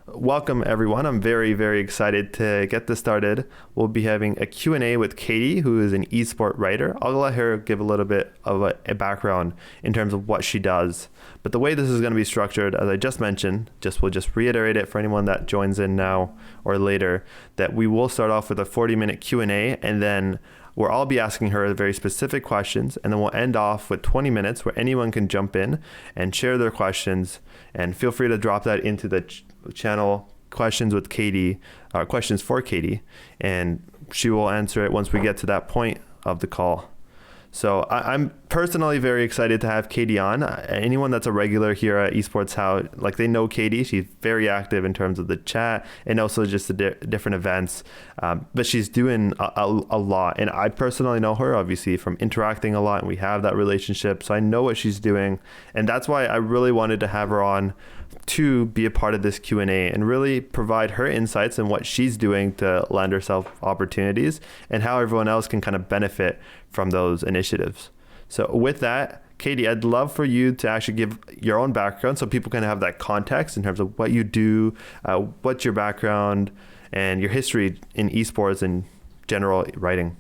Welcome everyone. I'm very, very excited to get this started. We'll be having a Q&A with Katy, who is an esport writer. I'll let her give a little bit of a background in terms of what she does. But the way this is going to be structured, as I just mentioned, we'll just reiterate it for anyone that joins in now or later, that we will start off with a 40-minute Q&A, and then where I'll be asking her very specific questions, and then we'll end off with 20 minutes where anyone can jump in and share their questions. And feel free to drop that into the channel questions with Katy, questions for Katy, and she will answer it once we get to that point of the call. So I'm personally very excited to have Katy on. Anyone that's a regular here at Esports How, like, they know Katy. She's very active in terms of the chat and also just the different events. But she's doing a lot. And I personally know her, obviously, from interacting a lot, and we have that relationship. So I know what she's doing. And that's why I really wanted to have her on to be a part of this Q&A and really provide her insights and what she's doing to lend herself opportunities and how everyone else can kind of benefit from those initiatives. So with that, Katy, I'd love for you to actually give your own background so people can have that context in terms of what you do, what's your background, and your history in esports and general writing.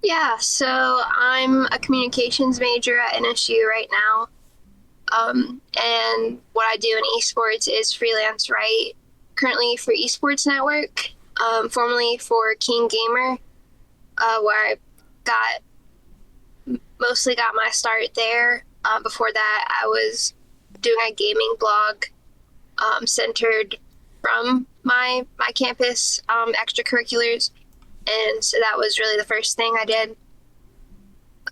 Yeah, so I'm a communications major at NSU right now. And what I do in esports is freelance write, currently for Esports Network, formerly for KeenGamer, where I mostly got my start there. Before that, I was doing a gaming blog centered from my campus extracurriculars, and so that was really the first thing I did.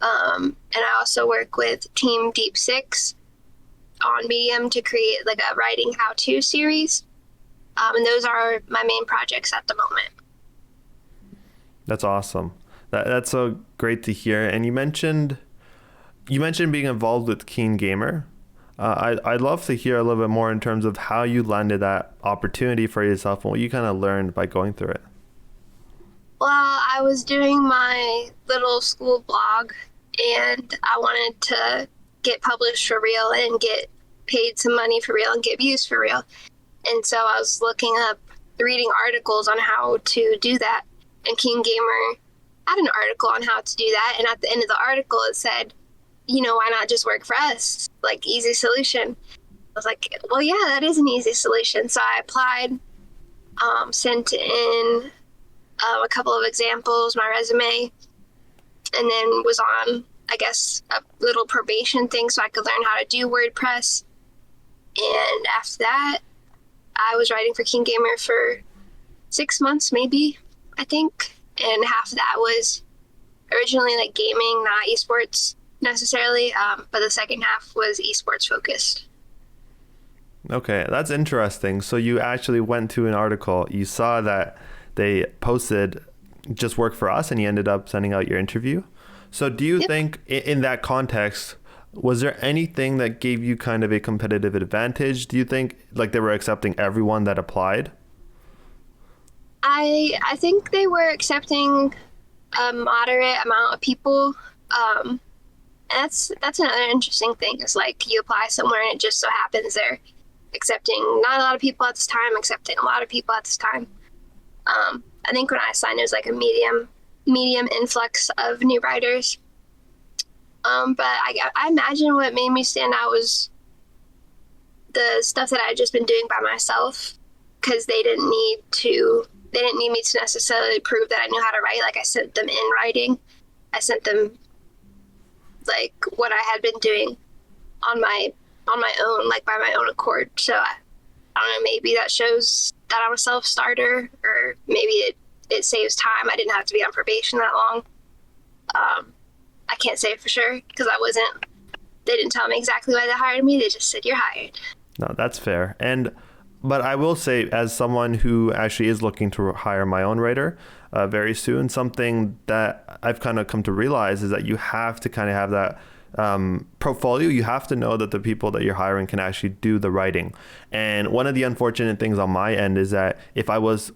And I also work with Team Deep Six on Medium to create like a writing how-to series. And those are my main projects at the moment. That's awesome. That's so great to hear. And you mentioned being involved with KeenGamer. I'd love to hear a little bit more in terms of how you landed that opportunity for yourself and what you kind of learned by going through it. Well, I was doing my little school blog, and I wanted to get published for real and get paid some money for real and get views for real. And so I was reading articles on how to do that. And KeenGamer had an article on how to do that. And at the end of the article, it said, why not just work for us? Like, easy solution. I was like, well, yeah, that is an easy solution. So I applied, sent in a couple of examples, my resume, and then was on, I guess, a little probation thing so I could learn how to do WordPress. And after that, I was writing for KeenGamer for 6 months, maybe, I think. And half of that was originally like gaming, not esports necessarily, but the second half was esports focused. Okay, that's interesting. So you actually went to an article, you saw that they posted just work for us, and you ended up sending out your interview. So do you think in that context, was there anything that gave you kind of a competitive advantage? Do you think like they were accepting everyone that applied? I think they were accepting a moderate amount of people. And that's another interesting thing, is like you apply somewhere and it just so happens they're accepting not a lot of people at this time, accepting a lot of people at this time. I think when I signed, it was like a medium influx of new writers. But I imagine what made me stand out was the stuff that I had just been doing by myself, because they didn't need me to necessarily prove that I knew how to write. Like, I sent them in writing. I sent them like what I had been doing on my own, like by my own accord. So I don't know, maybe that shows that I'm a self-starter, or maybe it saves time. I didn't have to be on probation that long. I can't say for sure because they didn't tell me exactly why they hired me. They just said, you're hired. No, that's fair. But I will say, as someone who actually is looking to hire my own writer very soon, something that I've kind of come to realize is that you have to kind of have portfolio, you have to know that the people that you're hiring can actually do the writing. And one of the unfortunate things on my end is that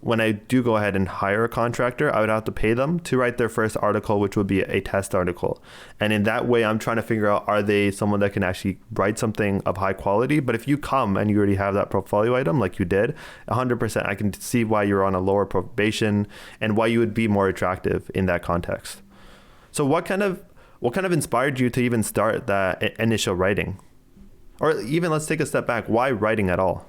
when I do go ahead and hire a contractor, I would have to pay them to write their first article, which would be a test article. And in that way, I'm trying to figure out, are they someone that can actually write something of high quality? But if you come and you already have that portfolio item like you did, 100%, I can see why you're on a lower probation and why you would be more attractive in that context. So what kind of inspired you to even start that initial writing? Or even let's take a step back. Why writing at all?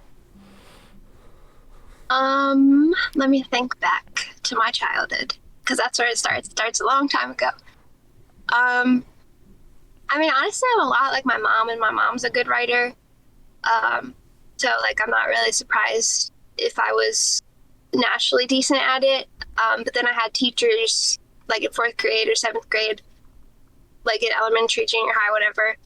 Let me think back to my childhood, because that's where it starts. It starts a long time ago. I mean, honestly, I'm a lot like my mom, and my mom's a good writer. So like, I'm not really surprised if I was naturally decent at it. But then I had teachers like in 4th grade or 7th grade, like in elementary, junior high, whatever.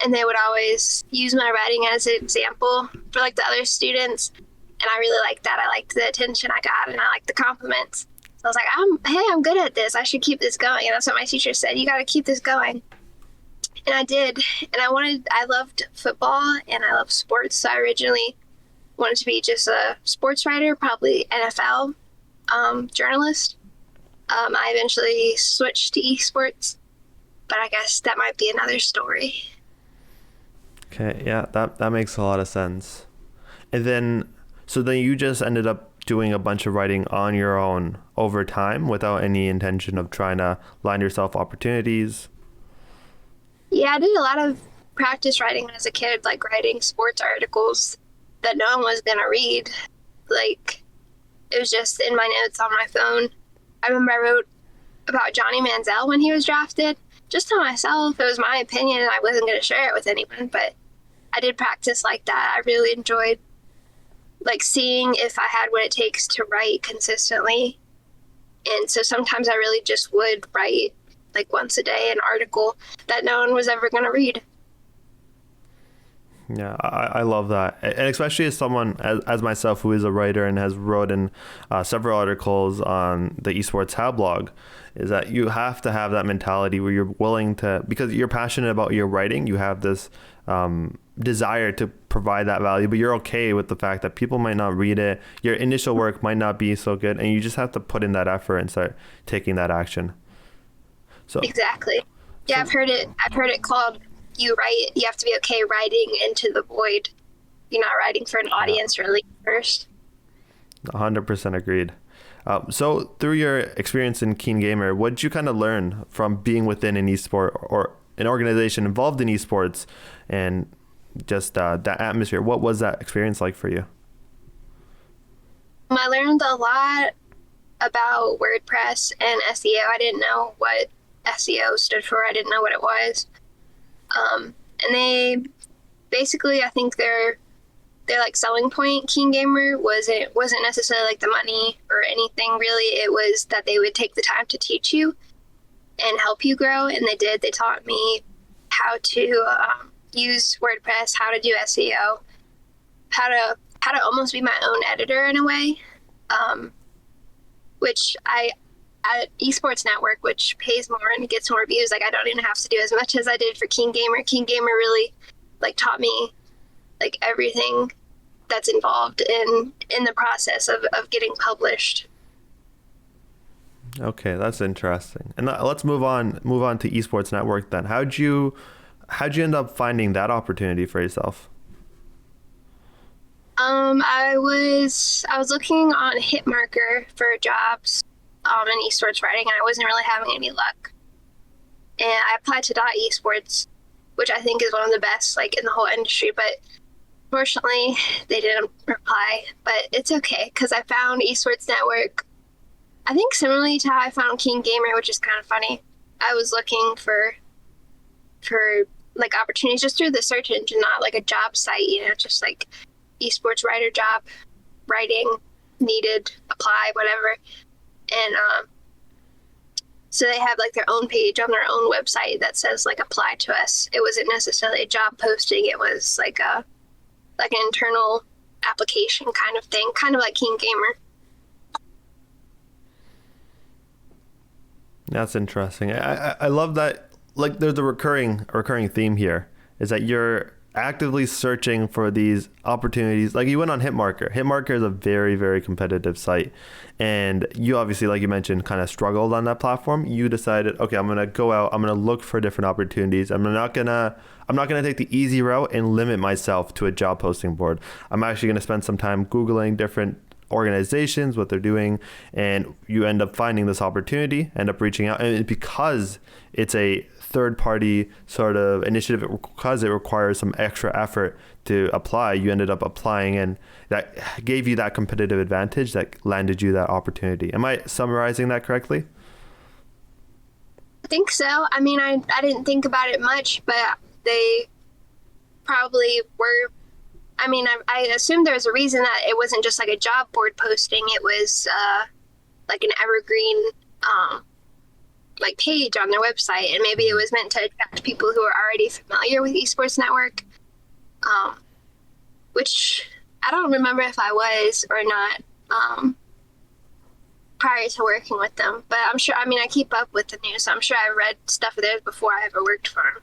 And they would always use my writing as an example for like the other students. And I really liked that. I liked the attention I got, and I liked the compliments. So I was like, I'm good at this. I should keep this going. And that's what my teacher said. You got to keep this going. And I did. And I loved football and I love sports. So I originally wanted to be just a sports writer, probably NFL journalist. I eventually switched to esports, but I guess that might be another story. Okay, yeah, that makes a lot of sense. And then you just ended up doing a bunch of writing on your own over time without any intention of trying to line yourself opportunities? Yeah, I did a lot of practice writing as a kid, like writing sports articles that no one was going to read. Like, it was just in my notes on my phone. I remember I wrote about Johnny Manziel when he was drafted, just to myself. It was my opinion, and I wasn't going to share it with anyone, but I did practice like that. I really enjoyed like seeing if I had what it takes to write consistently. And so sometimes I really just would write like once a day an article that no one was ever going to read. Yeah, I love that. And especially as someone as myself who is a writer and has written several articles on the Esports Hub blog, is that you have to have that mentality where you're willing to, because you're passionate about your writing, you have this desire to provide that value, but you're okay with the fact that people might not read it. Your initial work might not be so good, and you just have to put in that effort and start taking that action. So exactly. Yeah, I've heard it called, you have to be okay writing into the void. You're not writing for an audience really first. 100% agreed. So through your experience in KeenGamer, what did you kind of learn from being within an esport or an organization involved in esports, and just that atmosphere? What was that experience like for you? I learned a lot about WordPress and SEO. I didn't know what SEO stood for. I didn't know what it was. And they basically, I think their like selling point, KeenGamer, wasn't necessarily like the money or anything really. It was that they would take the time to teach you and help you grow, and they did. They taught me how to use WordPress, how to do SEO, how to almost be my own editor in a way, which at Esportz Network, which pays more and gets more views, like I don't even have to do as much as I did for KeenGamer. KeenGamer really like taught me like everything that's involved in the process of getting published. Okay, that's interesting. And let's move on to Esportz Network then. How'd you end up finding that opportunity for yourself? I was looking on Hitmarker for jobs in esports writing, and I wasn't really having any luck. And I applied to .esports, which I think is one of the best like in the whole industry, but fortunately they didn't reply. But it's okay, because I found Esportz Network, I think similarly to how I found KeenGamer, which is kind of funny. I was looking for like opportunities just through the search engine, not like a job site, just like esports writer job, writing needed, apply, whatever. And so they have like their own page on their own website that says like apply to us. It wasn't necessarily a job posting. It was like an internal application kind of thing, kind of like KeenGamer. That's interesting. I love that like there's a recurring theme here is that you're actively searching for these opportunities. Like you went on Hitmarker. Hitmarker is a very, very competitive site. And you obviously, like you mentioned, kind of struggled on that platform. You decided, okay, I'm going to go out, I'm going to look for different opportunities. I'm not going to take the easy route and limit myself to a job posting board. I'm actually going to spend some time Googling different organizations, what they're doing, and you end up finding this opportunity, end up reaching out. And because it's a third party sort of initiative, because it requires some extra effort to apply, you ended up applying, and that gave you that competitive advantage that landed you that opportunity. Am I summarizing that correctly? I think so. I mean, I didn't think about it much, but they probably were. I mean, I assumed there was a reason that it wasn't just like a job board posting. It was like an evergreen like page on their website, and maybe it was meant to attract people who are already familiar with Esports Network, which I don't remember if I was or not prior to working with them. But I'm sure, I mean, I keep up with the news, so I'm sure I read stuff of theirs before I ever worked for them.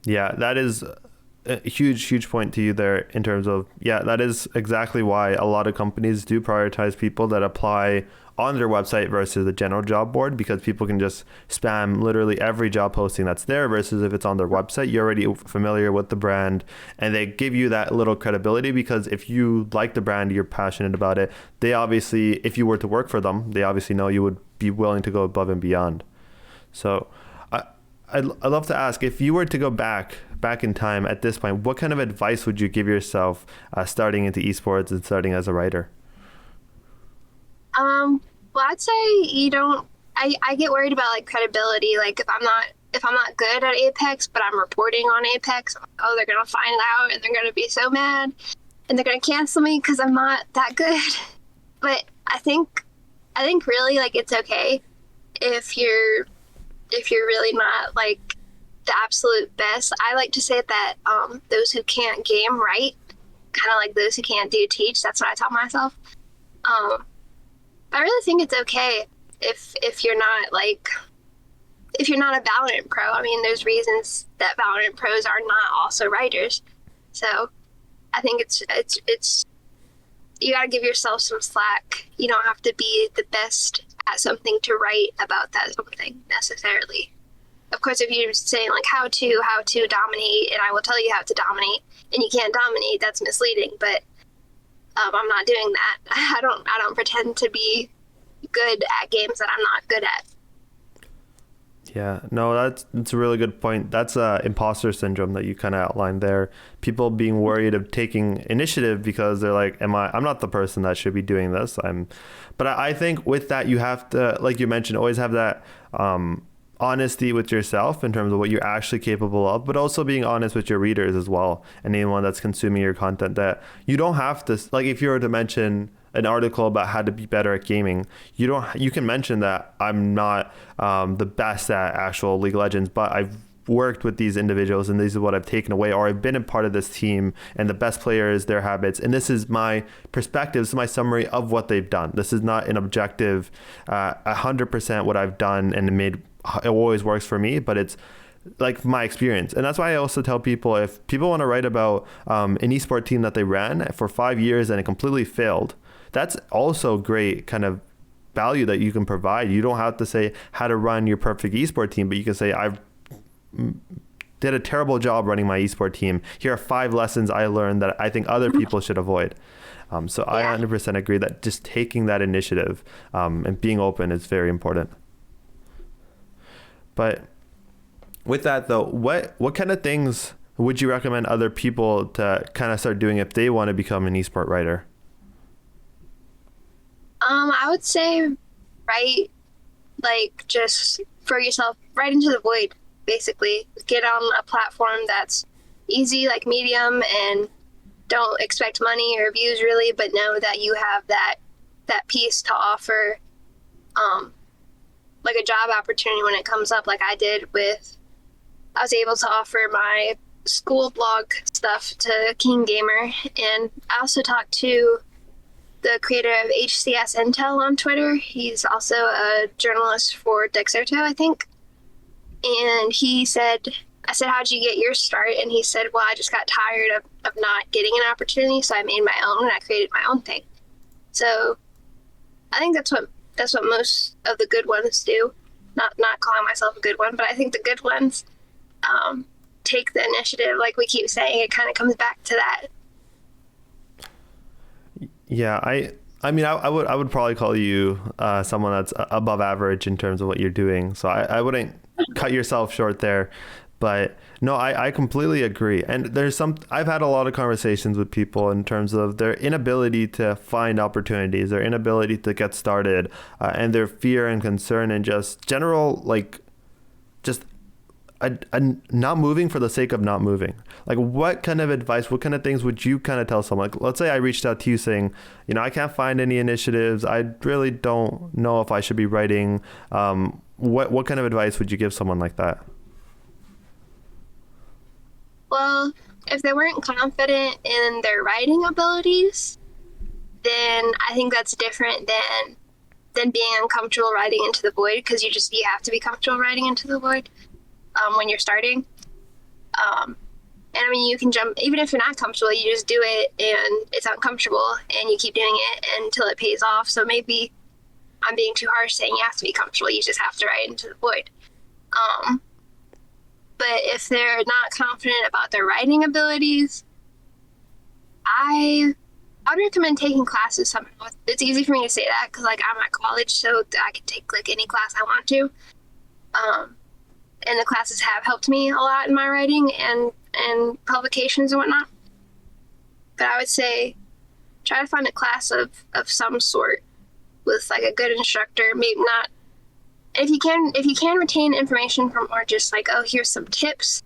Yeah, that is a huge point to you there in terms of, yeah, that is exactly why a lot of companies do prioritize people that apply on their website versus the general job board, because people can just spam literally every job posting that's there, versus if it's on their website, you're already familiar with the brand, and they give you that little credibility because if you like the brand, you're passionate about it, they obviously, if you were to work for them, they obviously know you would be willing to go above and beyond. So I'd love to ask, if you were to go back in time at this point, what kind of advice would you give yourself starting into esports and starting as a writer? Well, I'd say I get worried about like credibility. Like if I'm not good at Apex, but I'm reporting on Apex, oh, they're going to find out and they're going to be so mad and they're going to cancel me because I'm not that good. But I think really like it's okay if you're really not like the absolute best. I like to say that those who can't game write, kind of like those who can't do teach. That's what I tell myself. I really think it's okay if you're not a Valorant pro. I mean, there's reasons that Valorant pros are not also writers. So I think it's you got to give yourself some slack. You don't have to be the best at something to write about that something necessarily. Of course, if you're saying like how to dominate, and I will tell you how to dominate, and you can't dominate, that's misleading. But I'm not doing that. I don't pretend to be good at games that I'm not good at. Yeah, no, that's a really good point. That's imposter syndrome that you kind of outlined there. People being worried of taking initiative because they're like, I'm not the person that should be doing this. But I think with that, you have to, like you mentioned, always have that honesty with yourself in terms of what you're actually capable of, but also being honest with your readers as well, and anyone that's consuming your content, that you don't have to, like if you were to mention an article about how to be better at gaming, you can mention that I'm not the best at actual League of Legends, but I've worked with these individuals and this is what I've taken away, or I've been a part of this team and the best players, their habits, and this is my perspective, this is my summary of what they've done. This is not an objective 100% what I've done and it always works for me, but it's like my experience. And that's why I also tell people, if people want to write about an esport team that they ran for 5 years and it completely failed, that's also great kind of value that you can provide. You don't have to say how to run your perfect esport team, but you can say, I've did a terrible job running my esport team. Here are 5 lessons I learned that I think other people should avoid. So I 100% agree that just taking that initiative and being open is very important. But with that though, what kind of things would you recommend other people to kind of start doing if they want to become an esport writer? I would say write, like, just for yourself, write into the void, basically. Get on a platform that's easy, like Medium, and don't expect money or views really, but know that you have that piece to offer, like a job opportunity when it comes up, like I did I was able to offer my school blog stuff to KeenGamer, and I also talked to the creator of HCS Intel on Twitter. He's also a journalist for Dexerto, I think. And I said, how'd you get your start? And he said, well, I just got tired of not getting an opportunity, so I made my own and I created my own thing. So I think that's what most of the good ones do. Not calling myself a good one, but I think the good ones take the initiative. Like we keep saying, it kind of comes back to that. Yeah, I mean, I would probably call you someone that's above average in terms of what you're doing. So I wouldn't cut yourself short there. But no, I completely agree. And I've had a lot of conversations with people in terms of their inability to find opportunities, their inability to get started, and their fear and concern and just general, like, just not moving for the sake of not moving. Like, what kind of advice, what kind of things would you kind of tell someone? Like, let's say I reached out to you saying, I can't find any initiatives. I really don't know if I should be writing. What kind of advice would you give someone like that? Well, if they weren't confident in their writing abilities, then I think that's different than being uncomfortable writing into the void, because you have to be comfortable writing into the void when you're starting. And I mean, you can jump, even if you're not comfortable, you just do it and it's uncomfortable and you keep doing it until it pays off. So maybe I'm being too harsh saying you have to be comfortable. You just have to write into the void. But if they're not confident about their writing abilities, I'd recommend taking classes somehow. It's easy for me to say that because, like, I'm at college, so I can take, like, any class I want to. And the classes have helped me a lot in my writing and publications and whatnot. But I would say try to find a class of some sort with, like, a good instructor. Maybe not. If you can retain information from, or just like, oh, here's some tips,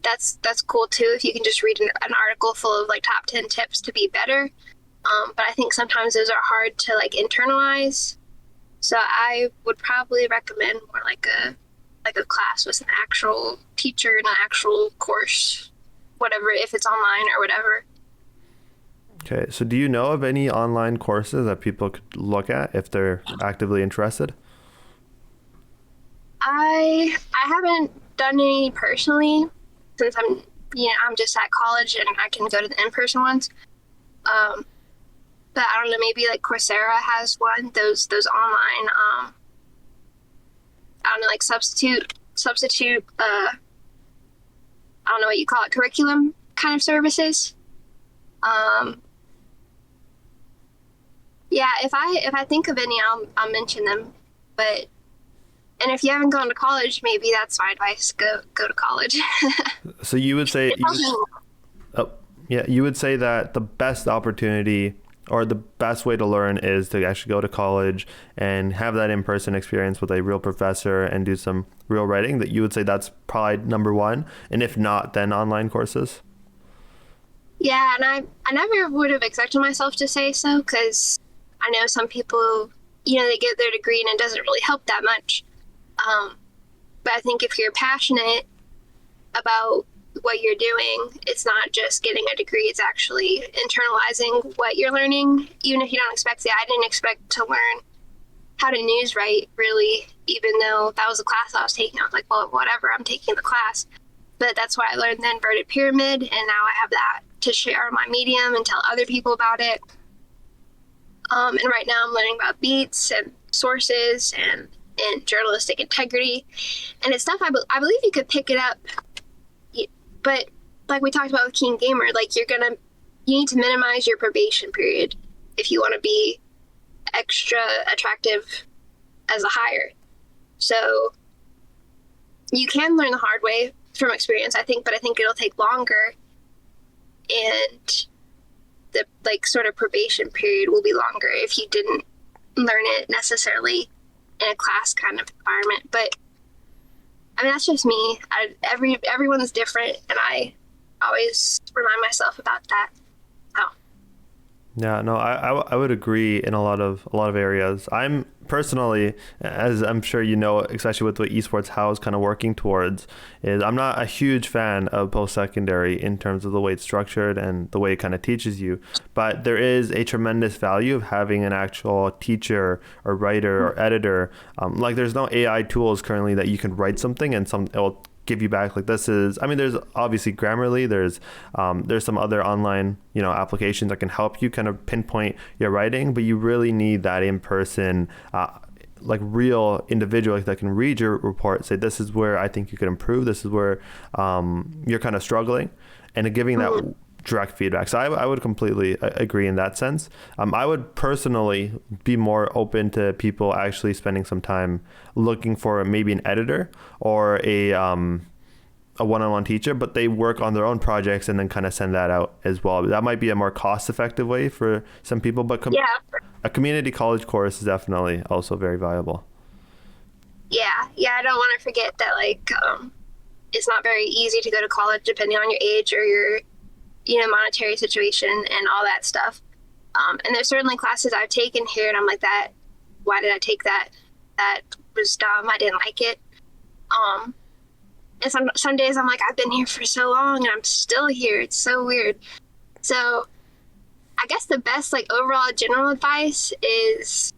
that's cool too. If you can just read an article full of like top 10 tips to be better. But I think sometimes those are hard to like internalize. So I would probably recommend more like a class with an actual teacher and an actual course, whatever, if it's online or whatever. Okay. So do you know of any online courses that people could look at if they're actively interested? I haven't done any personally since I'm just at college and I can go to the in-person ones. But I don't know, maybe like Coursera has one, those online, I don't know, like substitute, I don't know what you call it, curriculum kind of services. Yeah, if I think of any, I'll mention them, and if you haven't gone to college, maybe that's my advice. Go to college. So you would say, you would say that the best opportunity or the best way to learn is to actually go to college and have that in-person experience with a real professor and do some real writing. That you would say that's probably number one, and if not, then online courses. Yeah, and I never would have expected myself to say so, because I know some people, they get their degree and it doesn't really help that much. But I think if you're passionate about what you're doing, it's not just getting a degree, it's actually internalizing what you're learning, even if you don't expect it. I didn't expect to learn how to news write, really, even though that was a class I was taking. I was like, well, whatever, I'm taking the class. But that's why I learned the inverted pyramid, and now I have that to share on my Medium and tell other people about it. And right now I'm learning about beats and sources and journalistic integrity, and it's stuff I believe you could pick it up, but like we talked about with KeenGamer, like you need to minimize your probation period if you want to be extra attractive as a hire. So you can learn the hard way from experience, I think, but I think it'll take longer, and the like sort of probation period will be longer if you didn't learn it necessarily in a class kind of environment. But I mean, that's just me. Everyone's different, and I always remind myself about that. Oh. Yeah, no, I would agree in a lot of areas. I'm personally, as I'm sure you know, especially with what esports how is kind of working towards, is I'm not a huge fan of post-secondary in terms of the way it's structured and the way it kind of teaches you. But there is a tremendous value of having an actual teacher or writer or editor. Like there's no AI tools currently that you can write something and it will give you back like this is. I mean, there's obviously Grammarly, there's some other online applications that can help you kind of pinpoint your writing, but you really need that in person like real individual that can read your report, say this is where I think you could improve, this is where you're kind of struggling, and giving that direct feedback. So I would completely agree in that sense. I would personally be more open to people actually spending some time looking for maybe an editor or a one-on-one teacher, but they work on their own projects and then kind of send that out as well. That might be a more cost-effective way for some people, but a community college course is definitely also very valuable. Yeah, I don't want to forget that it's not very easy to go to college depending on your age or your monetary situation and all that stuff. And there's certainly classes I've taken here and I'm like, why did I take that? That was dumb. I didn't like it. And some days I'm like, I've been here for so long and I'm still here. It's so weird. So I guess the best overall general advice is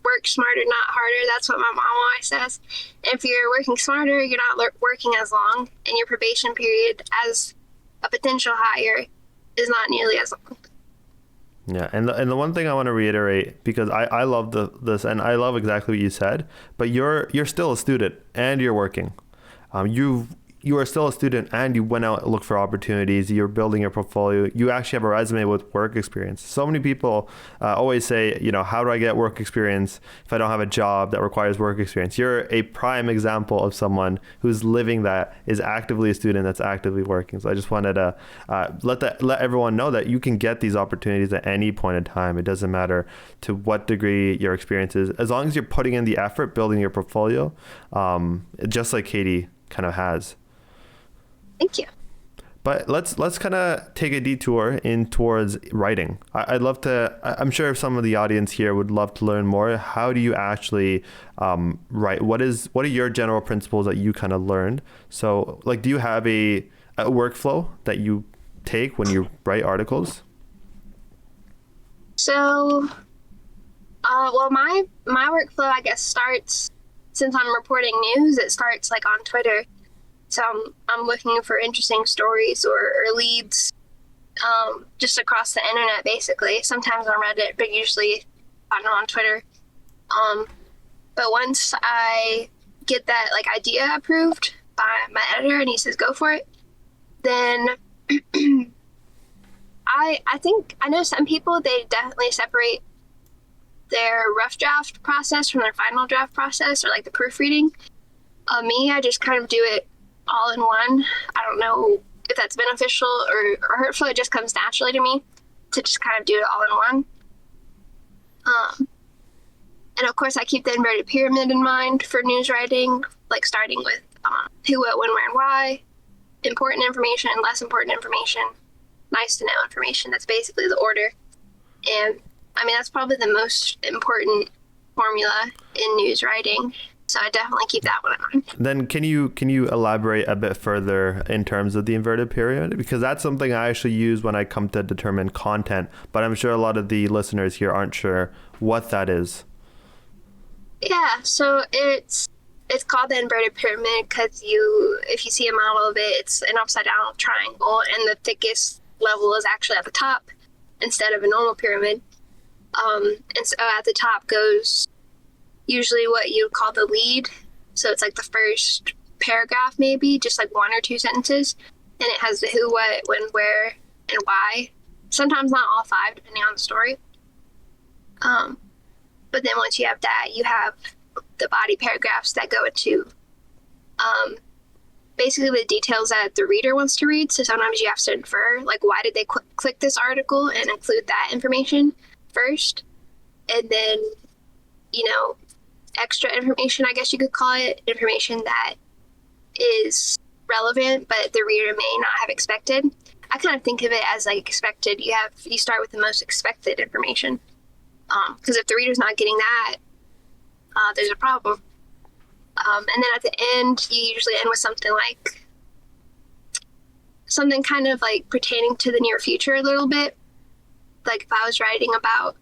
work smarter, not harder. That's what my mom always says. And if you're working smarter, you're not working as long, and your probation period as a potential hire is not nearly as long. Yeah, and the one thing I want to reiterate, because I love this and I love exactly what you said, but you're still a student and you're working. You are still a student and you went out and looked for opportunities. You're building your portfolio. You actually have a resume with work experience. So many people always say, how do I get work experience if I don't have a job that requires work experience? You're a prime example of someone who's living that, is actively a student that's actively working. So I just wanted to let everyone know that you can get these opportunities at any point in time. It doesn't matter to what degree your experience is, as long as you're putting in the effort, building your portfolio, just like Katy kind of has. Thank you. But let's kind of take a detour in towards writing. I'd love to. I'm sure some of the audience here would love to learn more. How do you actually write? What are your general principles that you kind of learned? So, do you have a workflow that you take when you write articles? So, well, my workflow, I guess, starts, since I'm reporting news, it starts on Twitter. So I'm looking for interesting stories or leads just across the internet, basically. Sometimes on Reddit, but usually on Twitter. But once I get that idea approved by my editor and he says go for it, then I think I know some people, they definitely separate their rough draft process from their final draft process, or the proofreading. Me, I just kind of do it all in one. I don't know if that's beneficial or hurtful. It just comes naturally to me to just kind of do it all in one. And of course, I keep the inverted pyramid in mind for news writing, starting with who, what, when, where, and why, important information, less important information, nice to know information. That's basically the order. And I mean, that's probably the most important formula in news writing. So I definitely keep that one in mind. Then can you elaborate a bit further in terms of the inverted pyramid? Because that's something I actually use when I come to determine content, but I'm sure a lot of the listeners here aren't sure what that is. Yeah, so it's called the inverted pyramid because if you see a model of it, it's an upside down triangle, and the thickest level is actually at the top instead of a normal pyramid. And so at the top goes usually what you would call the lead. So it's the first paragraph, maybe just 1 or 2 sentences. And it has the who, what, when, where, and why. Sometimes not all 5, depending on the story. But then once you have that, you have the body paragraphs that go into basically the details that the reader wants to read. So sometimes you have to infer, why did they click this article, and include that information first. And then, extra information, I guess you could call it, information that is relevant but the reader may not have expected. I kind of think of it as like expected. You start with the most expected information. Because if the reader's not getting that, there's a problem. And then at the end, you usually end with something kind of like pertaining to the near future a little bit. Like if I was writing about,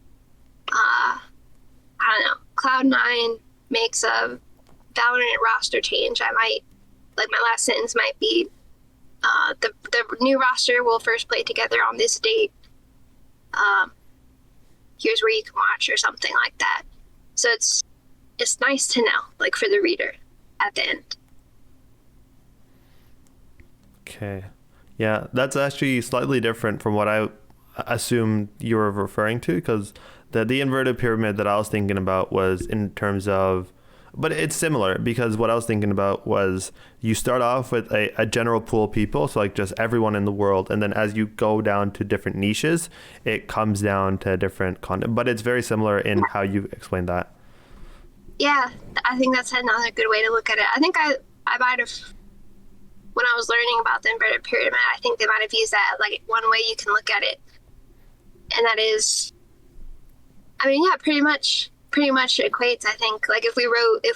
I don't know, Cloud9 makes a Valorant roster change, I might, like my last sentence might be, the new roster will first play together on this date. Here's where you can watch, or something like that. So it's nice to know, like for the reader at the end. Okay. Yeah, that's actually slightly different from what I assumed you were referring to, because the inverted pyramid that I was thinking about was in terms of, but it's similar, because what I was thinking about was you start off with a general pool of people, so like just everyone in the world, and then as you go down to different niches, it comes down to different content. But it's very similar in how you explained that. Yeah, I think that's another good way to look at it. I think I might have, when I was learning about the inverted pyramid, I think they might have used that like one way you can look at it, and that is, I mean, yeah, pretty much equates. I think like if we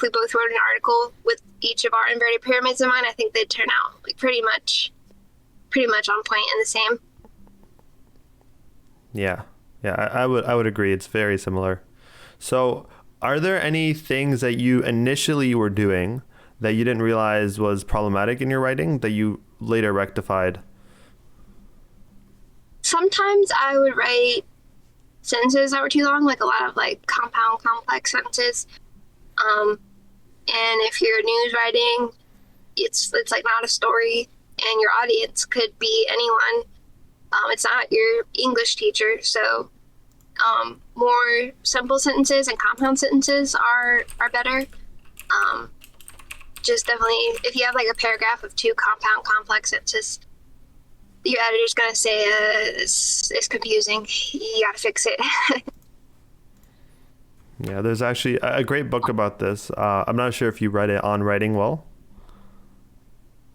both wrote an article with each of our inverted pyramids in mind, I think they'd turn out like pretty much on point and the same. Yeah, I would agree. It's very similar. So, are there any things that you initially were doing that you didn't realize was problematic in your writing that you later rectified? Sometimes I would write sentences that were too long, like a lot of like compound, complex sentences. And if you're news writing, it's like not a story, and your audience could be anyone. It's not your English teacher, so more simple sentences and compound sentences are better. Just definitely, if you have like a paragraph of 2 compound, complex sentences, your editor's gonna say it's confusing. You gotta fix it. Yeah, there's actually a great book about this. I'm not sure if you read it, On Writing Well.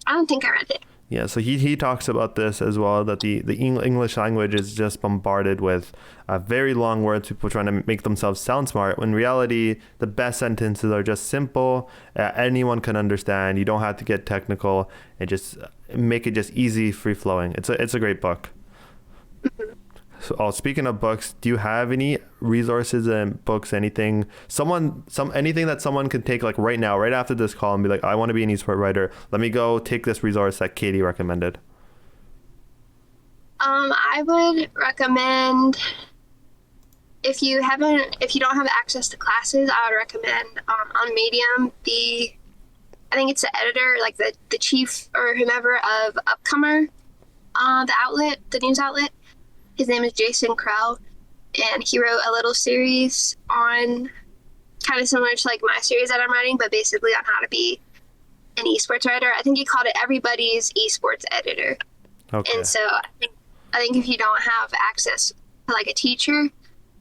I don't think I read it. Yeah, so he talks about this as well, that the English language is just bombarded with very long words, people trying to make themselves sound smart, when in reality, the best sentences are just simple, anyone can understand, you don't have to get technical, and just make it just easy, free-flowing. It's a great book. So, speaking of books, do you have any resources and books, anything that someone can take like right now, right after this call, and be like, I want to be an esports writer. Let me go take this resource that Katy recommended. I would recommend, if you don't have access to classes, I would recommend on Medium, I think it's the editor, like the chief or whomever of Upcomer, the news outlet. His name is Jason Krell, and he wrote a little series on, kind of similar to like my series that I'm writing, but basically on how to be an esports writer. I think he called it Everybody's Esports Editor. Okay. And so I think if you don't have access to like a teacher,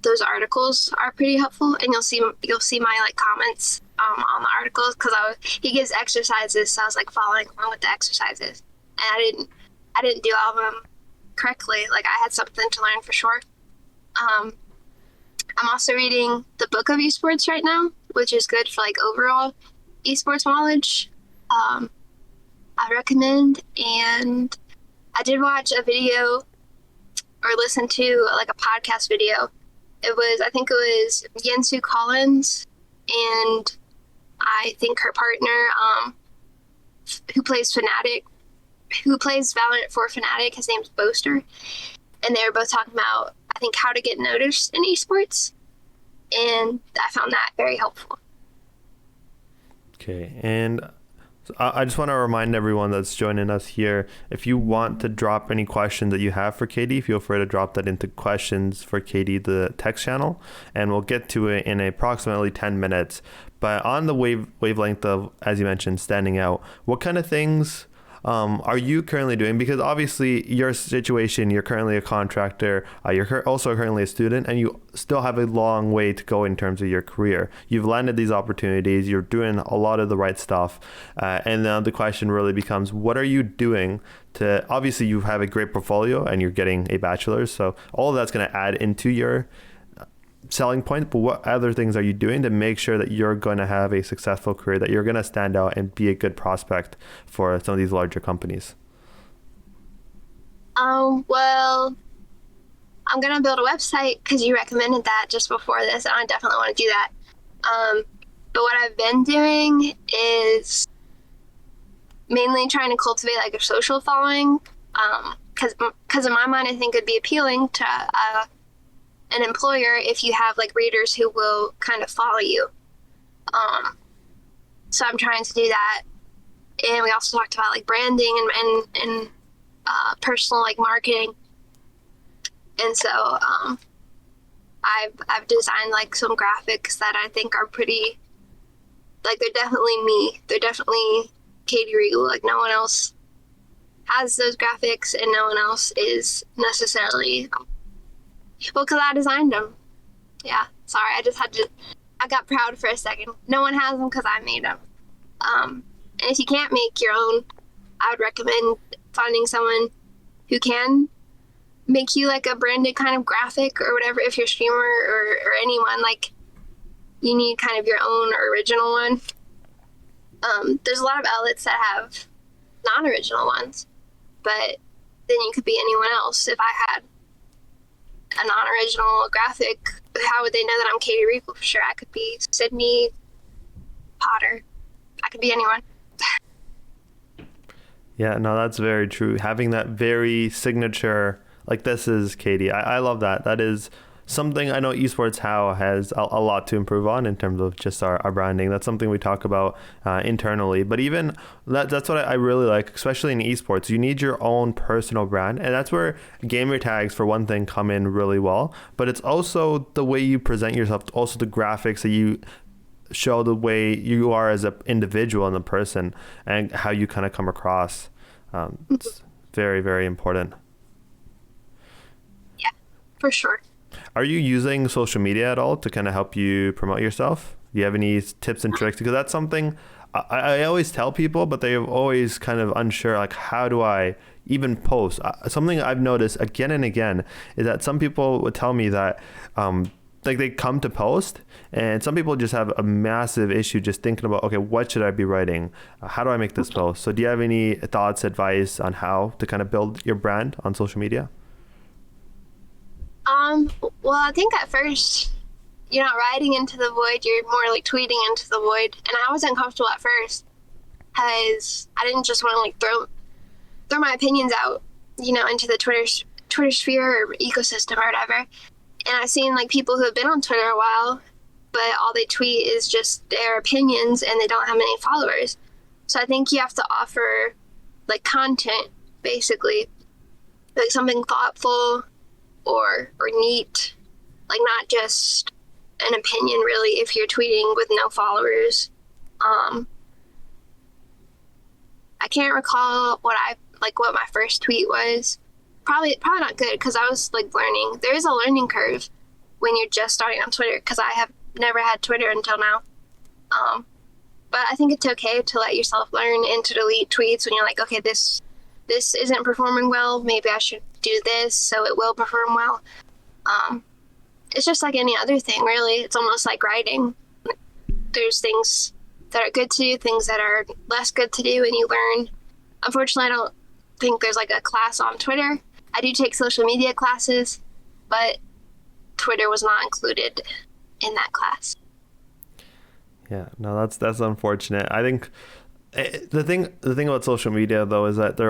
those articles are pretty helpful, and you'll see my like comments on the articles, because he gives exercises, so I was like following along with the exercises, and I didn't do all of them correctly. Like I had something to learn for sure. I'm also reading the Book of Esports right now, which is good for like overall esports knowledge. I recommend, and I did watch a video or listen to like a podcast video. I think it was Yensu Collins, and I think her partner, who plays Valorant for Fnatic, his name's Boaster, and they were both talking about, I think, how to get noticed in esports, and I found that very helpful. Okay, and I just want to remind everyone that's joining us here, if you want to drop any questions that you have for Katy, feel free to drop that into questions for Katy, the text channel, and we'll get to it in approximately 10 minutes. But on the wavelength of, as you mentioned, standing out, what kind of things are you currently doing? Because obviously your situation, you're currently a contractor, you're also currently a student, and you still have a long way to go in terms of your career. You've landed these opportunities, you're doing a lot of the right stuff, and now the question really becomes, what are you doing to, obviously you have a great portfolio and you're getting a bachelor's, so all of that's going to add into your selling point. But what other things are you doing to make sure that you're going to have a successful career, that you're going to stand out and be a good prospect for some of these larger companies? Well, I'm going to build a website because you recommended that just before this, and I definitely want to do that. But what I've been doing is mainly trying to cultivate like a social following, because in my mind, I think it'd be appealing to an employer if you have like readers who will kind of follow you. So I'm trying to do that. And we also talked about like branding and personal like marketing. And so I've designed like some graphics that I think are pretty, like they're definitely me. They're definitely Katy Rigol. Like no one else has those graphics, and no one else is necessarily, well, because I designed them. Yeah, sorry, I got proud for a second. No one has them because I made them. And if you can't make your own, I would recommend finding someone who can make you like a branded kind of graphic or whatever. If you're a streamer or anyone, like you need kind of your own original one. There's a lot of outlets that have non-original ones, but then you could be anyone else. If I had a non-original graphic, how would they know that I'm Katy Rigol? For sure, I could be Sydney Potter. I could be anyone. Yeah, no, that's very true. Having that very signature, like this is Katy. I love that. That is something I know Esports How has a lot to improve on in terms of just our branding. That's something we talk about internally. But even that's what I really like, especially in esports. You need your own personal brand. And that's where gamer tags, for one thing, come in really well. But it's also the way you present yourself, also the graphics that you show, the way you are as an individual and a person, and how you kind of come across. It's very, very important. Yeah, for sure. Are you using social media at all to kind of help you promote yourself? Do you have any tips and tricks? Because that's something I always tell people, but they're always kind of unsure, like, how do I even post? Something I've noticed again and again is that some people would tell me that like they come to post, and some people just have a massive issue just thinking about, okay, what should I be writing? How do I make this post? So do you have any thoughts, advice on how to kind of build your brand on social media? Well, I think at first you're not writing into the void, you're more like tweeting into the void. And I was uncomfortable at first because I didn't just want to like throw my opinions out, into the Twitter sphere or ecosystem or whatever. And I've seen like people who have been on Twitter a while, but all they tweet is just their opinions and they don't have many followers. So I think you have to offer like content, basically, like something thoughtful or neat, like not just an opinion really if you're tweeting with no followers. I can't recall what my first tweet was. Probably not good, because I was like learning. There is a learning curve when you're just starting on Twitter, because I have never had Twitter until now. But I think it's okay to let yourself learn and to delete tweets when you're like, okay, this isn't performing well. Maybe I should do this so it will perform well. It's just like any other thing, really. It's almost like writing. There's things that are good to do, things that are less good to do, and you learn. Unfortunately, I don't think there's like a class on Twitter. I do take social media classes, but Twitter was not included in that class. Yeah, no, that's unfortunate. I think the thing about social media though is that the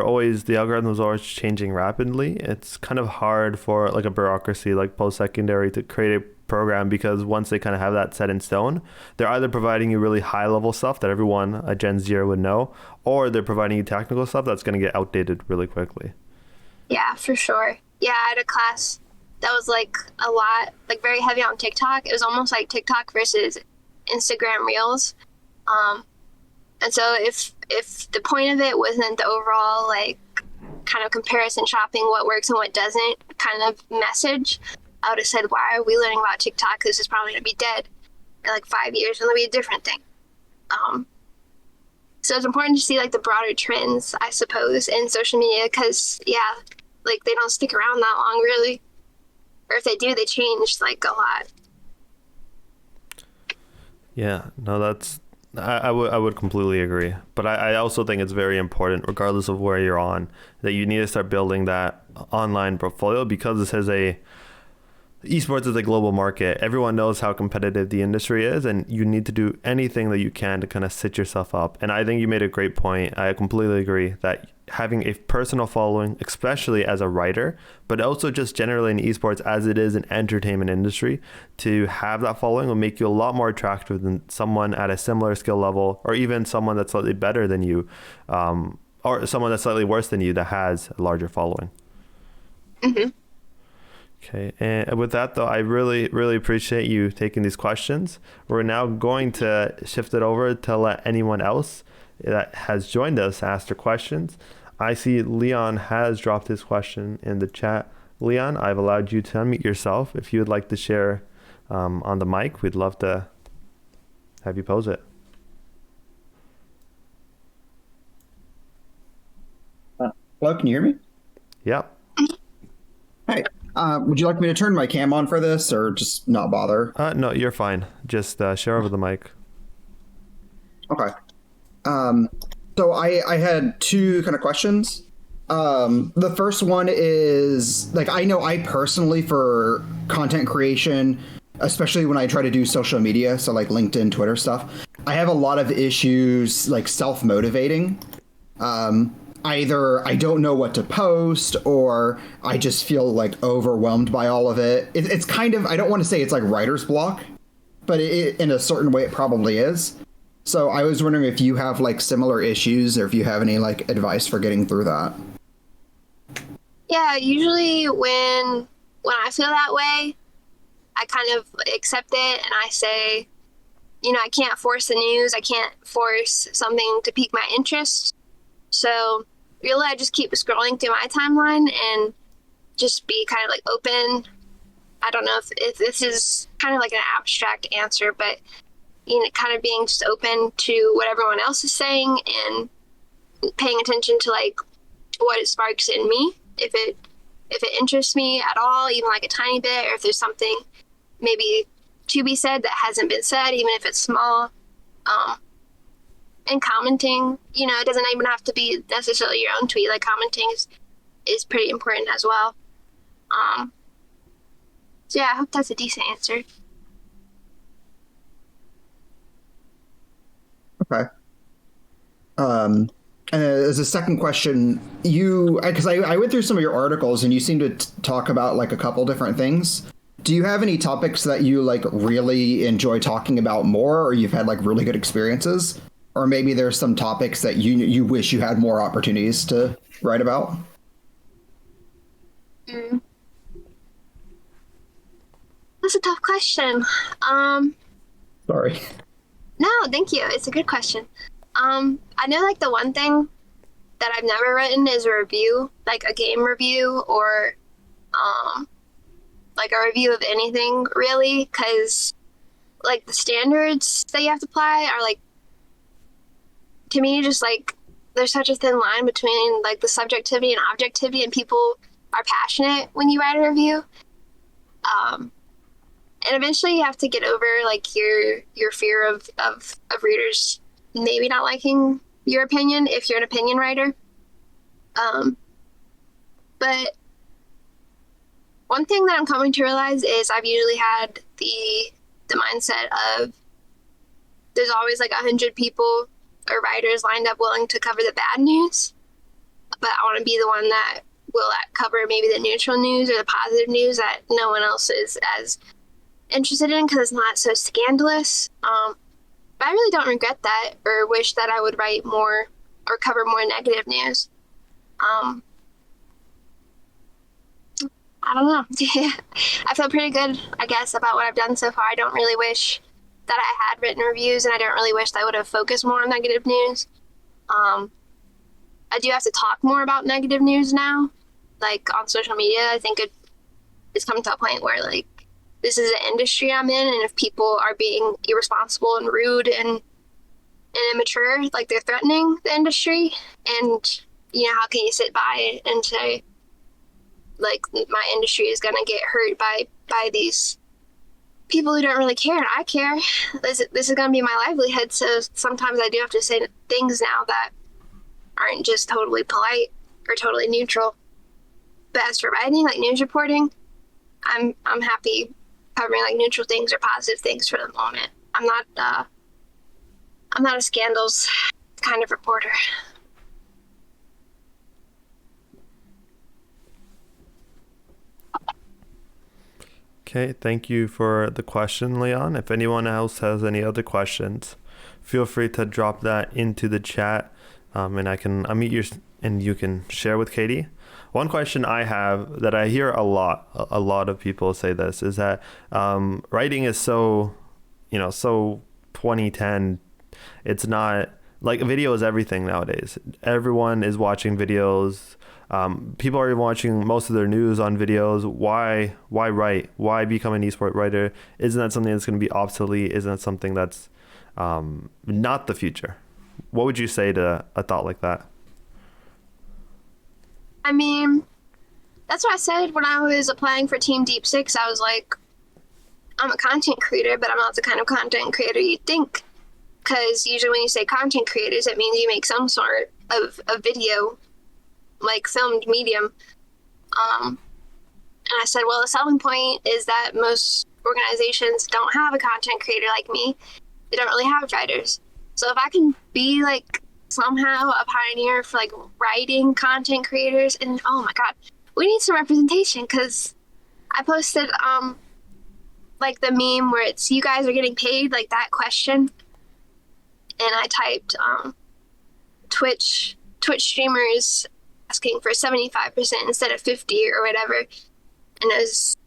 algorithm is always changing rapidly. It's kind of hard for like a bureaucracy like post-secondary to create a program, because once they kind of have that set in stone, they're either providing you really high level stuff that everyone a Gen Zer would know, or they're providing you technical stuff that's going to get outdated really quickly. Yeah, for sure. Yeah, I had a class that was like a lot, like very heavy on TikTok. It was almost like TikTok versus Instagram Reels. And so if the point of it wasn't the overall like kind of comparison shopping, what works and what doesn't kind of message, I would have said, why are we learning about TikTok? This is probably going to be dead in like 5 years and it'll be a different thing. So it's important to see like the broader trends, I suppose, in social media because, yeah, like they don't stick around that long really. Or if they do, they change like a lot. Yeah, no, I would completely agree. But I also think it's very important, regardless of where you're on, that you need to start building that online portfolio because this is esports is a global market. Everyone knows how competitive the industry is, and you need to do anything that you can to kind of sit yourself up. And I think you made a great point. I completely agree that having a personal following, especially as a writer, but also just generally in esports as it is an entertainment industry, to have that following will make you a lot more attractive than someone at a similar skill level, or even someone that's slightly better than you, or someone that's slightly worse than you that has a larger following. Mm-hmm. Okay, and with that though, I really, really appreciate you taking these questions. We're now going to shift it over to let anyone else that has joined us ask their questions. I see Leon has dropped his question in the chat. Leon, I've allowed you to unmute yourself. If you would like to share on the mic, we'd love to have you pose it. Hello, can you hear me? Yep. Hey, would you like me to turn my cam on for this or just not bother? No, you're fine. Just share over the mic. Okay. So I had two kind of questions. The first one is, like, I know I personally, for content creation, especially when I try to do social media, so like LinkedIn, Twitter stuff, I have a lot of issues like self-motivating. Either I don't know what to post or I just feel like overwhelmed by all of it. It's kind of, I don't want to say it's like writer's block, but in a certain way it probably is. So I was wondering if you have like similar issues or if you have any like advice for getting through that. Yeah, usually when I feel that way, I kind of accept it and I say, you know, I can't force the news. I can't force something to pique my interest. So really, I just keep scrolling through my timeline and just be kind of like open. I don't know if this is kind of like an abstract answer, but you know, kind of being just open to what everyone else is saying and paying attention to like what it sparks in me. If it interests me at all, even like a tiny bit, or if there's something maybe to be said that hasn't been said, even if it's small. And commenting, you know, it doesn't even have to be necessarily your own tweet. Like commenting is pretty important as well. So yeah, I hope that's a decent answer. Okay. And as a second question, because I went through some of your articles and you seem to talk about like a couple different things. Do you have any topics that you like really enjoy talking about more, or you've had like really good experiences? Or maybe there's some topics that you wish you had more opportunities to write about? That's a tough question. Sorry. No, thank you. It's a good question. I know like the one thing that I've never written is a review, like a game review or like a review of anything really, because like the standards that you have to apply are like, to me, just like there's such a thin line between like the subjectivity and objectivity, and people are passionate when you write a review. And eventually you have to get over like your fear of readers maybe not liking your opinion if you're an opinion writer. But one thing that I'm coming to realize is I've usually had the mindset of there's always like 100 people or writers lined up willing to cover the bad news, but I want to be the one that will cover maybe the neutral news or the positive news that no one else is as interested in because it's not so scandalous. But I really don't regret that or wish that I would write more or cover more negative news. I don't know. I feel pretty good, I guess, about what I've done so far. I don't really wish that I had written reviews, and I don't really wish that I would have focused more on negative news. I do have to talk more about negative news now, like on social media. I think it's come to a point where like this is an industry I'm in, and if people are being irresponsible and rude and immature, like they're threatening the industry. And, how can you sit by and say, like, my industry is going to get hurt by these people who don't really care, and I care. This is going to be my livelihood, so sometimes I do have to say things now that aren't just totally polite or totally neutral. But as for writing, like news reporting, I'm happy covering like neutral things or positive things for the moment. I'm not a scandals kind of reporter. Okay, thank you for the question, Leon. If anyone else has any other questions, feel free to drop that into the chat, and I can unmute you and you can share with Katy. One question I have that I hear a lot of people say this is that writing is so 2010. It's not like video is everything nowadays. Everyone is watching videos. People are even watching most of their news on videos. Why write? Why become an esport writer? Isn't that something that's going to be obsolete? Isn't that something that's not the future? What would you say to a thought like that? I mean, that's what I said when I was applying for Team Deep Six. I was like, I'm a content creator, but I'm not the kind of content creator you think. Because usually when you say content creators, it means you make some sort of a video, like filmed medium. And I said, well, the selling point is that most organizations don't have a content creator like me. They don't really have writers. So if I can be like somehow a pioneer for like writing content creators, and oh my god, we need some representation, because I posted like the meme where it's you guys are getting paid, like that question, and I typed Twitch streamers asking for 75% instead of 50 or whatever, and it was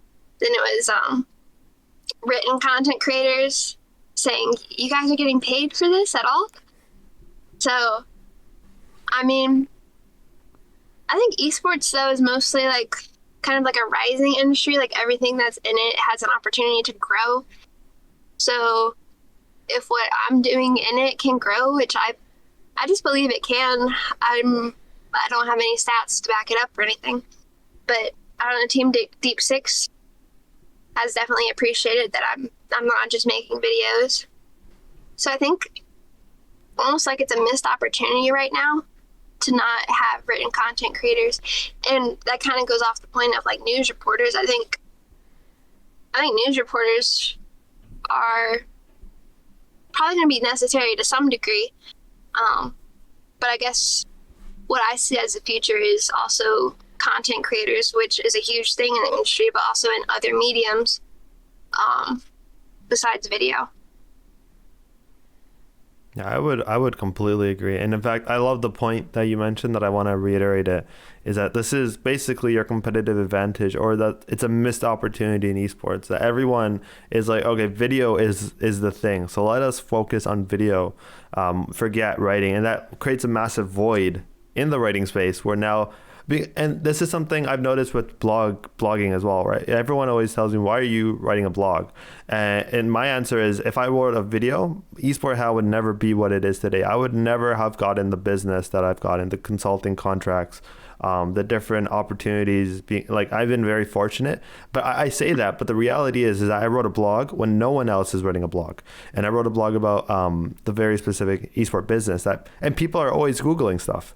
written content creators saying, you guys are getting paid for this at all? So, I mean, I think esports, though, is mostly like kind of like a rising industry. Like everything that's in it has an opportunity to grow. So if what I'm doing in it can grow, which I just believe it can, I don't have any stats to back it up or anything. But I don't know, Team Deep Six has definitely appreciated that I'm not just making videos. So I think almost like it's a missed opportunity right now to not have written content creators. And that kind of goes off the point of like news reporters. I think news reporters are probably going to be necessary to some degree. But I guess what I see as the future is also content creators, which is a huge thing in the industry, but also in other mediums besides video. Yeah, I would completely agree. And in fact, I love the point that you mentioned that I want to reiterate it, is that this is basically your competitive advantage, or that it's a missed opportunity in esports, that everyone is like, okay, video is the thing. So let us focus on video, forget writing. And that creates a massive void in the writing space where now, and this is something I've noticed with blogging as well, right? Everyone always tells me, why are you writing a blog? And my answer is, if I wrote a video, Esport How would never be what it is today. I would never have gotten the business that I've gotten, the consulting contracts, the different opportunities. I've been very fortunate, but I say that, but the reality is that I wrote a blog when no one else is writing a blog. And I wrote a blog about the very specific esport business and people are always Googling stuff.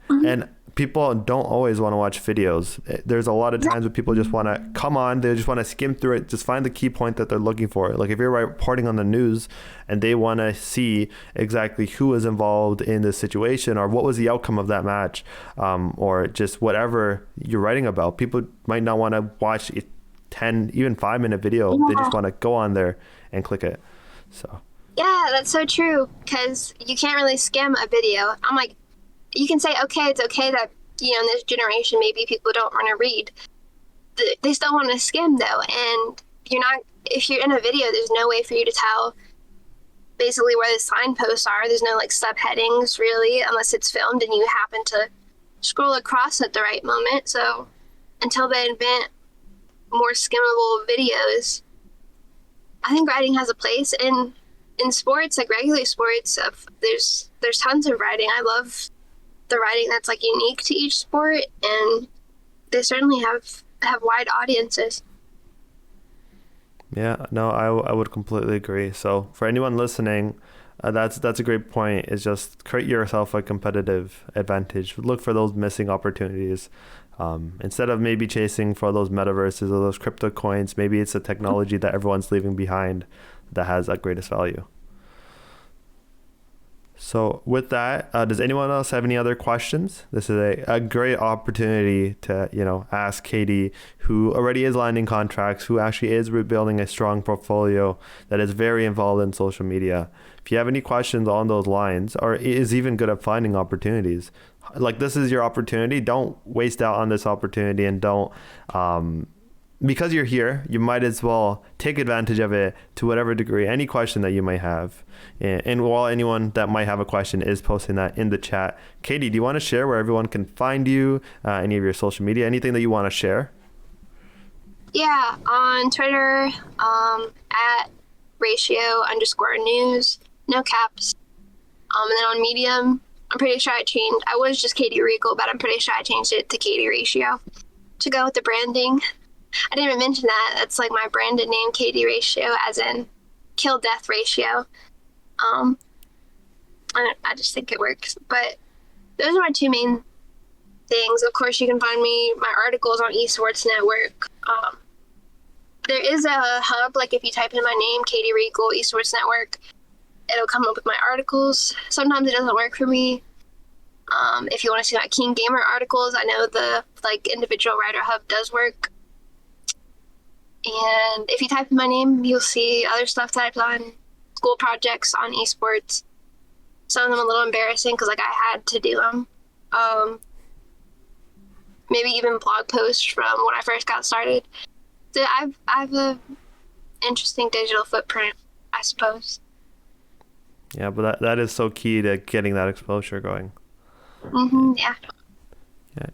And people don't always want to watch videos. There's a lot of times where people just want to come on, they just want to skim through it, just find the key point that they're looking for. Like if you're reporting on the news and they want to see exactly who was involved in this situation or what was the outcome of that match, or just whatever you're writing about, people might not want to watch a 10, even 5-minute video. They just want to go on there and click it. So yeah, that's so true, because you can't really skim a video. I'm like, you can say, okay, it's okay that, in this generation, maybe people don't want to read. They still want to skim, though. And if you're in a video, there's no way for you to tell basically where the signposts are. There's no, subheadings, really, unless it's filmed and you happen to scroll across at the right moment. So until they invent more skimmable videos, I think writing has a place. And in sports, like regular sports, there's tons of writing. I love the writing that's like unique to each sport, and they certainly have wide audiences. Yeah, no, I would completely agree. So for anyone listening, that's a great point. Is just create yourself a competitive advantage. Look for those missing opportunities. Instead of maybe chasing for those metaverses or those crypto coins, maybe it's a technology that everyone's leaving behind that has that greatest value. So with that, does anyone else have any other questions? This is a great opportunity to, ask Katy, who already is landing contracts, who actually is rebuilding a strong portfolio that is very involved in social media. If you have any questions on those lines, or is even good at finding opportunities, like this is your opportunity. Don't waste out on this opportunity, and don't, because you're here, you might as well take advantage of it to whatever degree, any question that you might have. And while anyone that might have a question is posting that in the chat, Katy, do you want to share where everyone can find you, any of your social media, anything that you want to share? Yeah, on Twitter, at ratio_news, no caps. And then on Medium, I'm pretty sure I was just Katy Rigol, but I'm pretty sure I changed it to Katy Ratio to go with the branding. I didn't even mention that. That's like my branded name, Katy Ratio, as in kill death ratio. I just think it works. But those are my two main things. Of course, you can find my articles on Esports Network. There is a hub, like if you type in my name, Katy Rigol, Esports Network, it'll come up with my articles. Sometimes it doesn't work for me. If you want to see my KeenGamer articles, I know the individual writer hub does work. And if you type in my name, you'll see other stuff that I've done, school projects on esports. Some of them a little embarrassing because I had to do them. Maybe even blog posts from when I first got started. So I've a interesting digital footprint, I suppose. Yeah, but that is so key to getting that exposure going. Yeah.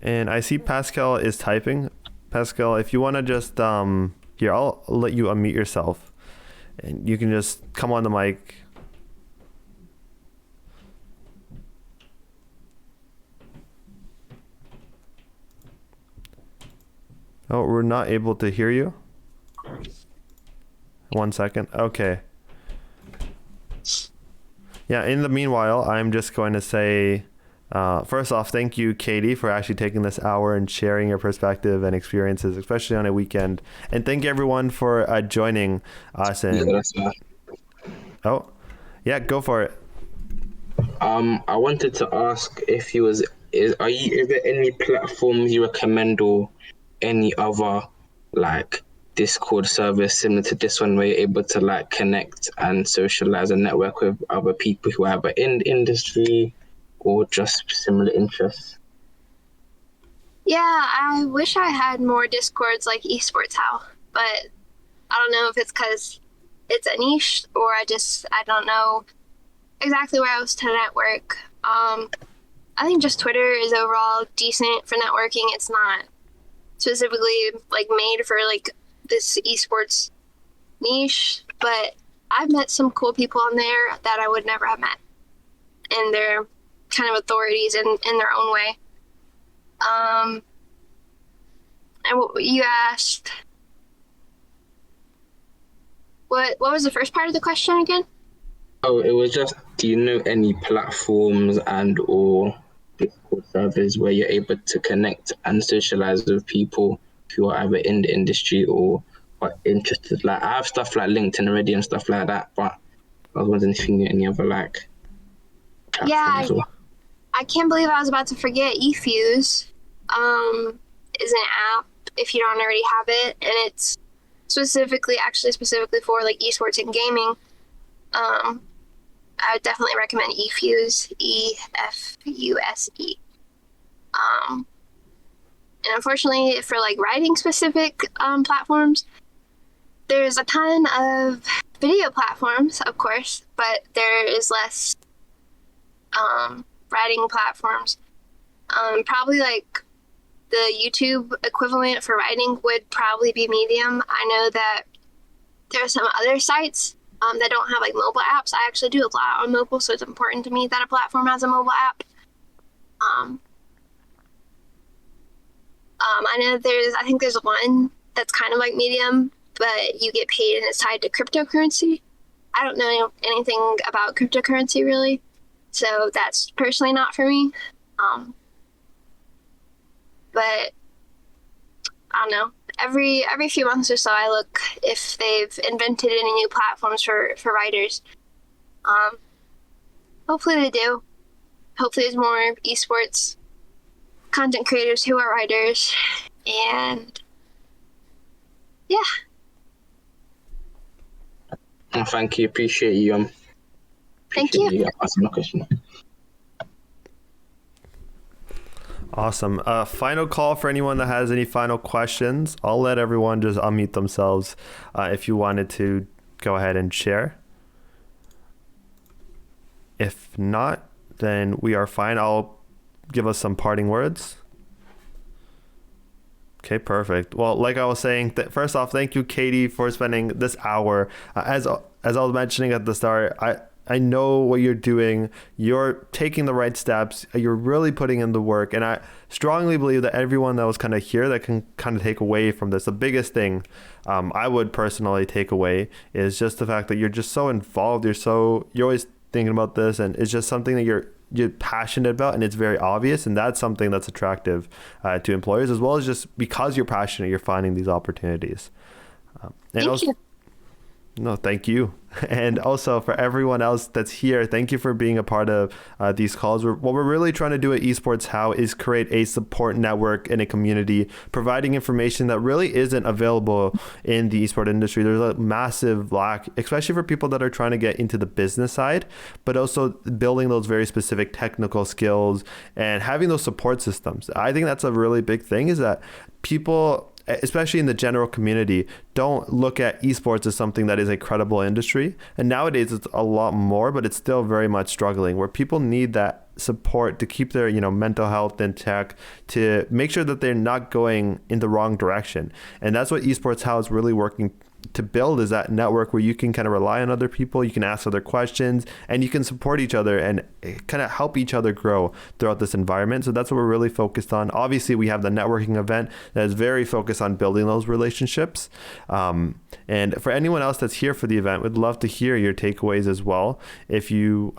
And I see Pascal is typing. Pascal, if you want to just here, I'll let you unmute yourself, and you can just come on the mic. Oh, we're not able to hear you. 1 second. Okay. Yeah, in the meanwhile, I'm just going to say, first off, thank you, Katy, for actually taking this hour and sharing your perspective and experiences, especially on a weekend. And thank everyone for joining us. And oh, yeah, go for it. I wanted to ask if is there any platforms you recommend or any other Discord service similar to this one where you're able to connect and socialize and network with other people who are either in the industry or just similar interests? Yeah, I wish I had more Discords like Esports How, but I don't know if it's because it's a niche or I don't know exactly where else to network. I think just Twitter is overall decent for networking. It's not specifically made for this esports niche, but I've met some cool people on there that I would never have met, and they're kind of authorities in their own way. And what you asked, what was the first part of the question again? Oh, it was just, do you know any platforms and or Discord servers where you're able to connect and socialize with people who are either in the industry or are interested? I have stuff like LinkedIn already and stuff like that, but I was wondering if you knew any other Yeah, or... I can't believe I was about to forget. eFuse is an app if you don't already have it, and it's specifically for esports and gaming. I would definitely recommend eFuse, EFUSE. And unfortunately, for writing specific platforms, there's a ton of video platforms, of course, but there is less writing platforms. Probably the YouTube equivalent for writing would probably be Medium. I know that there are some other sites that don't have like mobile apps. I actually do a lot on mobile, so it's important to me that a platform has a mobile app. I think there's one that's kind of like Medium, but you get paid and it's tied to cryptocurrency. I don't know anything about cryptocurrency really, so that's personally not for me. But I don't know. Every few months or so, I look if they've invented any new platforms for writers. Hopefully they do. Hopefully there's more esports content creators who are writers, and yeah. Thank you. Appreciate you. Thank you. Asking the question. Awesome. Final call for anyone that has any final questions. I'll let everyone just unmute themselves if you wanted to go ahead and share. If not, then we are fine. I'll give us some parting words. Okay, perfect. Well, like I was saying, first off, thank you, Katy, for spending this hour. As I was mentioning at the start, I know what you're doing. You're taking the right steps. You're really putting in the work. And I strongly believe that everyone that was kind of here that can kind of take away from this, the biggest thing I would personally take away is just the fact that you're just so involved. You're always thinking about this, and it's just something that you're passionate about, and it's very obvious, and that's something that's attractive to employers, as well as just because you're passionate, you're finding these opportunities. Thank you. No, thank you. And also for everyone else that's here, thank you for being a part of these calls. What we're really trying to do at Esports How is create a support network and a community, providing information that really isn't available in the esport industry. There's a massive lack, especially for people that are trying to get into the business side, but also building those very specific technical skills and having those support systems. I think that's a really big thing, is that people, especially in the general community, don't look at esports as something that is a credible industry. And nowadays it's a lot more, but it's still very much struggling, where people need that support to keep their, mental health in check, to make sure that they're not going in the wrong direction. And that's what Esports How is really working to build, is that network where you can kind of rely on other people, you can ask other questions, and you can support each other and kind of help each other grow throughout this environment. So that's what we're really focused on. Obviously, we have the networking event that is very focused on building those relationships. And for anyone else that's here for the event, we'd love to hear your takeaways as well. If you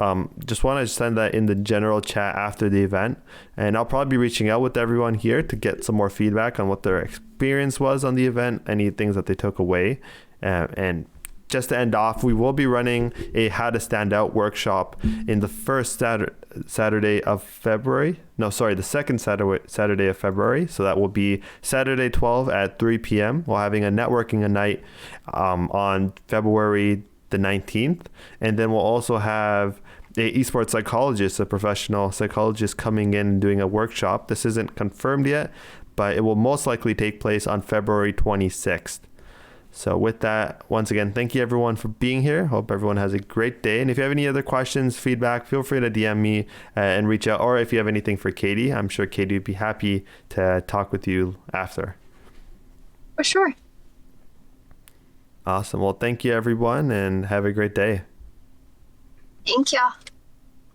just want to send that in the general chat after the event, and I'll probably be reaching out with everyone here to get some more feedback on what their experience was on the event, any things that they took away. And just to end off, we will be running a How to Stand Out workshop in the first Saturday of February. No, sorry, the second Saturday of February. So that will be Saturday 12 at 3 p.m. We're having a networking night on February the 19th. And then we'll also have a esports psychologist, a professional psychologist, coming in and doing a workshop. This isn't confirmed yet, but it will most likely take place on February 26th. So with that, once again, thank you everyone for being here. Hope everyone has a great day. And if you have any other questions, feedback, feel free to DM me and reach out. Or if you have anything for Katy, I'm sure Katy would be happy to talk with you after. For sure. Awesome. Well, thank you everyone, and have a great day. Thank you.